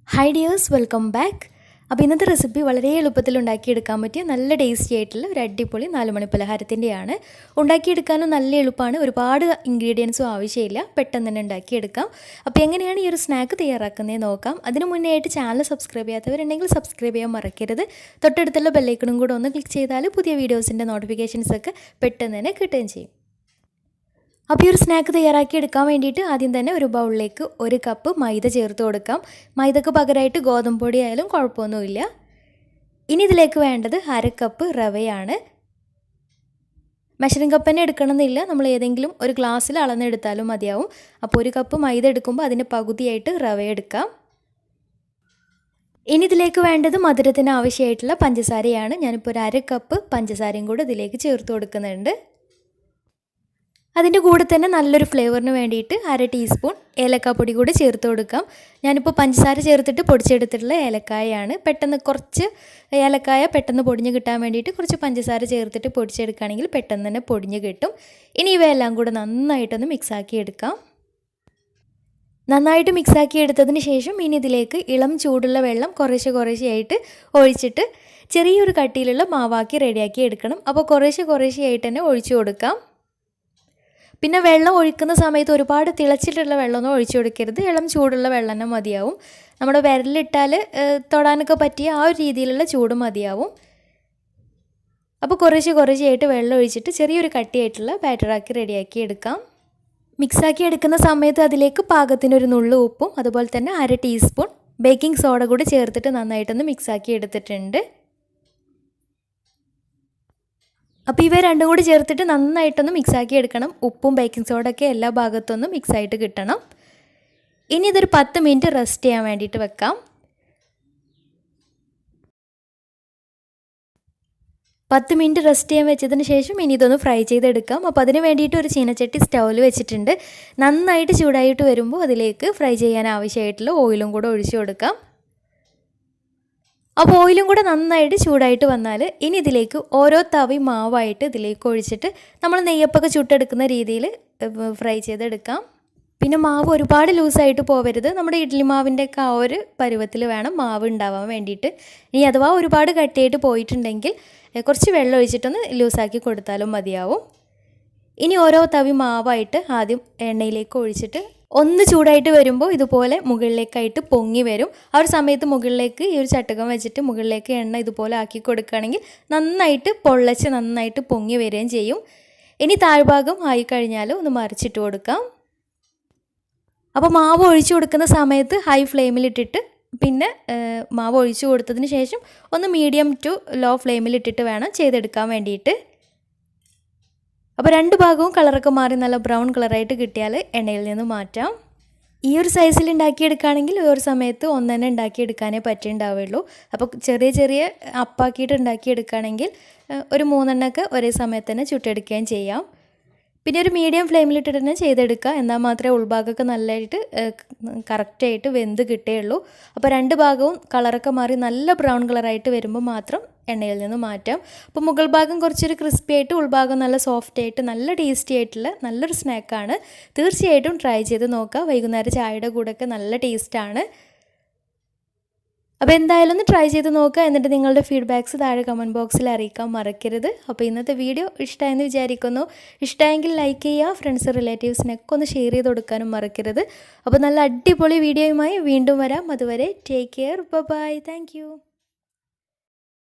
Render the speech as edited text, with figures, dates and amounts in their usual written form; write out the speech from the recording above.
Hi dears, welcome back. അപ്പോൾ ഇന്നത്തെ recipe വളരെ എളുപ്പത്തിൽ ഉണ്ടാക്കിയെടുക്കാൻ പറ്റിയ നല്ല ടേസ്റ്റി ആയിട്ടുള്ള ഒരു അടിപൊളി 4 മണി പലഹാരത്തിൻ്റെയാണ്. ഉണ്ടാക്കിയെടുക്കാനും നല്ല എളുപ്പമാണ്. ഒരുപാട് ഇൻഗ്രീഡിയൻസും ആവശ്യമില്ല. പെട്ടെന്ന് തന്നെ ഉണ്ടാക്കിയെടുക്കാം. അപ്പോൾ എങ്ങനെയാണ് ഈ ഒരു സ്നാക്ക് തയ്യാറാക്കുന്നത് നോക്കാം. അതിനു മുന്നേ ആയിട്ട് ചാനൽ സബ്സ്ക്രൈബ് ചെയ്യാത്തവരുണ്ടെങ്കിൽ സബ്സ്ക്രൈബ് ചെയ്യാൻ മറക്കരുത്. തൊട്ടടുത്തുള്ള ബെല്ലൈക്കണും കൂടെ ഒന്ന് ക്ലിക്ക് ചെയ്താൽ പുതിയ വീഡിയോസിൻ്റെ നോട്ടിഫിക്കേഷൻസ് ഒക്കെ പെട്ടെന്ന് തന്നെ കിട്ടുകയും ചെയ്യും. അപ്പോൾ ഈ ഒരു സ്നാക്ക് തയ്യാറാക്കി എടുക്കാൻ വേണ്ടിയിട്ട് ആദ്യം തന്നെ ഒരു ബൗളിലേക്ക് 1 കപ്പ് മൈദ ചേർത്ത് കൊടുക്കാം. മൈദക്ക് പകരമായിട്ട് ഗോതമ്പ് പൊടി ആയാലും കുഴപ്പമൊന്നുമില്ല. ഇനി ഇതിലേക്ക് വേണ്ടത് 1/2 കപ്പ് റവയാണ്. മെഷറിംഗ് കപ്പ് തന്നെ എടുക്കണമെന്നില്ല, നമ്മൾ ഏതെങ്കിലും ഒരു ഗ്ലാസ്സിൽ അളന്നെടുത്താലും മതിയാവും. അപ്പോൾ 1 കപ്പ് മൈദ എടുക്കുമ്പോൾ അതിൻ്റെ പകുതിയായിട്ട് റവ എടുക്കാം. ഇനി ഇതിലേക്ക് വേണ്ടത് മധുരത്തിന് ആവശ്യമായിട്ടുള്ള പഞ്ചസാരയാണ്. ഞാനിപ്പോൾ ഒരു 1/2 കപ്പ് പഞ്ചസാരയും കൂടെ ഇതിലേക്ക് ചേർത്ത് കൊടുക്കുന്നുണ്ട്. അതിൻ്റെ കൂടെ തന്നെ നല്ലൊരു ഫ്ലേവറിന് വേണ്ടിയിട്ട് 1/2 ടീസ്പൂൺ ഏലക്കാപ്പൊടി കൂടി ചേർത്ത് കൊടുക്കാം. ഞാനിപ്പോൾ പഞ്ചസാര ചേർത്തിട്ട് പൊടിച്ചെടുത്തിട്ടുള്ള ഏലക്കായാണ്. പെട്ടെന്ന് കുറച്ച് ഏലക്കായ പെട്ടെന്ന് പൊടിഞ്ഞ് കിട്ടാൻ വേണ്ടിയിട്ട് കുറച്ച് പഞ്ചസാര ചേർത്തിട്ട് പൊടിച്ചെടുക്കുകയാണെങ്കിൽ പെട്ടെന്ന് തന്നെ പൊടിഞ്ഞ് കിട്ടും. ഇനി ഇവയെല്ലാം കൂടെ നന്നായിട്ടൊന്ന് മിക്സാക്കി എടുക്കാം. നന്നായിട്ട് മിക്സാക്കി എടുത്തതിന് ശേഷം ഇനി ഇതിലേക്ക് ഇളം ചൂടുള്ള വെള്ളം കുറേശ്ശെയായിട്ട് ഒഴിച്ചിട്ട് ചെറിയൊരു കട്ടിയിലുള്ള മാവാക്കി റെഡിയാക്കി എടുക്കണം. അപ്പോൾ കുറേശ്ശെയായിട്ട് തന്നെ ഒഴിച്ചു കൊടുക്കാം. പിന്നെ വെള്ളം ഒഴിക്കുന്ന സമയത്ത് ഒരുപാട് തിളച്ചിട്ടുള്ള വെള്ളമൊന്നും ഒഴിച്ചു കൊടുക്കരുത്. ഇളം ചൂടുള്ള വെള്ളം തന്നെ മതിയാവും. നമ്മുടെ വിരലിട്ടാൽ തൊടാനൊക്കെ പറ്റിയ ആ ഒരു രീതിയിലുള്ള ചൂട് മതിയാവും. അപ്പോൾ കുറേശ്ശെയായിട്ട് വെള്ളം ഒഴിച്ചിട്ട് ചെറിയൊരു കട്ടിയായിട്ടുള്ള ബാറ്ററാക്കി റെഡിയാക്കി എടുക്കാം. മിക്സാക്കി എടുക്കുന്ന സമയത്ത് അതിലേക്ക് പാകത്തിനൊരു നുള്ളു ഉപ്പും അതുപോലെ തന്നെ 1/2 ടീസ്പൂൺ ബേക്കിംഗ് സോഡ കൂടി ചേർത്തിട്ട് നന്നായിട്ടൊന്ന് മിക്സാക്കി എടുത്തിട്ടുണ്ട്. അപ്പോൾ ഇവ രണ്ടും കൂടി ചേർത്തിട്ട് നന്നായിട്ടൊന്ന് മിക്സാക്കി എടുക്കണം. ഉപ്പും ബേക്കിംഗ് സോഡയൊക്കെ എല്ലാ ഭാഗത്തൊന്നും മിക്സായിട്ട് കിട്ടണം. ഇനി ഇതൊരു 10 മിനിറ്റ് റെസ്റ്റ് ചെയ്യാൻ വേണ്ടിയിട്ട് വെക്കാം. 10 മിനിറ്റ് റെസ്റ്റ് ചെയ്യാൻ വെച്ചതിന് ശേഷം ഇനി ഇതൊന്ന് ഫ്രൈ ചെയ്തെടുക്കാം. അപ്പോൾ അതിന് വേണ്ടിയിട്ട് ഒരു ചീനച്ചട്ടി സ്റ്റൗവിൽ വെച്ചിട്ടുണ്ട്. നന്നായിട്ട് ചൂടായിട്ട് വരുമ്പോൾ അതിലേക്ക് ഫ്രൈ ചെയ്യാൻ ആവശ്യമായിട്ടുള്ള ഓയിലും കൂടെ ഒഴിച്ചു കൊടുക്കാം. അപ്പോൾ ഓയിലും കൂടെ നന്നായിട്ട് ചൂടായിട്ട് വന്നാൽ ഇനി ഇതിലേക്ക് ഓരോ തവി മാവായിട്ട് ഇതിലേക്ക് ഒഴിച്ചിട്ട് നമ്മൾ നെയ്യപ്പൊക്കെ ചുട്ടെടുക്കുന്ന രീതിയിൽ ഫ്രൈ ചെയ്തെടുക്കാം. പിന്നെ മാവ് ഒരുപാട് ലൂസായിട്ട് പോവരുത്. നമ്മുടെ ഇഡ്ഡലി മാവിൻ്റെ ഒക്കെ ആ ഒരു പരുവത്തിൽ വേണം മാവ് ഉണ്ടാവാൻ വേണ്ടിയിട്ട്. ഇനി അഥവാ ഒരുപാട് കട്ടിയായിട്ട് പോയിട്ടുണ്ടെങ്കിൽ കുറച്ച് വെള്ളം ഒഴിച്ചിട്ടൊന്ന് ലൂസാക്കി കൊടുത്താലും മതിയാവും. ഇനി ഓരോ തവി മാവായിട്ട് ആദ്യം എണ്ണയിലേക്ക് ഒഴിച്ചിട്ട് ഒന്ന് ചൂടായിട്ട് വരുമ്പോൾ ഇതുപോലെ മുകളിലേക്കായിട്ട് പൊങ്ങി വരും. ആ ഒരു സമയത്ത് മുകളിലേക്ക് ഈ ഒരു ചട്ടകം വെച്ചിട്ട് മുകളിലേക്ക് എണ്ണ ഇതുപോലെ ആക്കി കൊടുക്കുകയാണെങ്കിൽ നന്നായിട്ട് പൊള്ളച്ച് നന്നായിട്ട് പൊങ്ങി വരികയും ചെയ്യും. ഇനി താഴ്ഭാഗം ആയി കഴിഞ്ഞാൽ ഒന്ന് മറിച്ചിട്ട് കൊടുക്കാം. അപ്പോൾ മാവ് ഒഴിച്ചു കൊടുക്കുന്ന സമയത്ത് ഹൈ ഫ്ലെയിമിലിട്ടിട്ട് പിന്നെ മാവ് ഒഴിച്ചു കൊടുത്തതിന് ശേഷം ഒന്ന് മീഡിയം ടു ലോ ഫ്ലെയിമിലിട്ടിട്ട് വേണം ചെയ്തെടുക്കാൻ വേണ്ടിയിട്ട്. അപ്പോൾ 2 ഭാഗവും കളറൊക്കെ മാറി നല്ല ബ്രൗൺ കളറായിട്ട് കിട്ടിയാൽ എണ്ണയിൽ നിന്ന് മാറ്റാം. ഈ ഒരു സൈസിൽ ഉണ്ടാക്കിയെടുക്കുകയാണെങ്കിൽ ഒരു സമയത്ത് ഒന്ന് തന്നെ ഉണ്ടാക്കിയെടുക്കാനേ പറ്റിയിട്ടുണ്ടാവുള്ളൂ. അപ്പോൾ ചെറിയ അപ്പാക്കിയിട്ട് ഉണ്ടാക്കിയെടുക്കുകയാണെങ്കിൽ ഒരു 3 എണ്ണമൊക്കെ ഒരേ സമയത്ത് തന്നെ ചുട്ടെടുക്കുകയും ചെയ്യാം. പിന്നെ ഒരു മീഡിയം ഫ്ലെയിമിലിട്ടിട്ട് തന്നെ ചെയ്തെടുക്കുക. എന്നാൽ മാത്രമേ ഉൾഭാഗമൊക്കെ നല്ലതായിട്ട് കറക്റ്റായിട്ട് വെന്ത് കിട്ടുകയുള്ളൂ. അപ്പോൾ 2 ഭാഗവും കളറൊക്കെ മാറി നല്ല ബ്രൗൺ കളറായിട്ട് വരുമ്പോൾ മാത്രം എണ്ണയിൽ നിന്ന് മാറ്റാം. അപ്പോൾ മുകൾ ഭാഗം കുറച്ചൊരു ക്രിസ്പി ആയിട്ട് ഉൾഭാഗം നല്ല സോഫ്റ്റ് ആയിട്ട് നല്ല ടേസ്റ്റി ആയിട്ടുള്ള നല്ലൊരു സ്നാക്കാണ്. തീർച്ചയായിട്ടും ട്രൈ ചെയ്ത് നോക്കുക. വൈകുന്നേരം ചായയുടെ കൂടെയൊക്കെ നല്ല ടേസ്റ്റാണ്. അപ്പോൾ എന്തായാലും ഒന്ന് ട്രൈ ചെയ്ത് നോക്കുക. എന്നിട്ട് നിങ്ങളുടെ ഫീഡ്ബാക്ക്സ് താഴെ കമൻറ്റ് ബോക്സിൽ അറിയിക്കാൻ മറക്കരുത്. അപ്പോൾ ഇന്നത്തെ വീഡിയോ ഇഷ്ടമായെന്ന് വിചാരിക്കുന്നു. ഇഷ്ടമായെങ്കിൽ ലൈക്ക് ചെയ്യുക. ഫ്രണ്ട്സ് റിലേറ്റീവ്സിനൊക്കെ ഒന്ന് ഷെയർ ചെയ്ത് കൊടുക്കാനും മറക്കരുത്. അപ്പോൾ നല്ല അടിപൊളി വീഡിയോയുമായി വീണ്ടും വരാം. അതുവരെ take care. Bye. Thank U.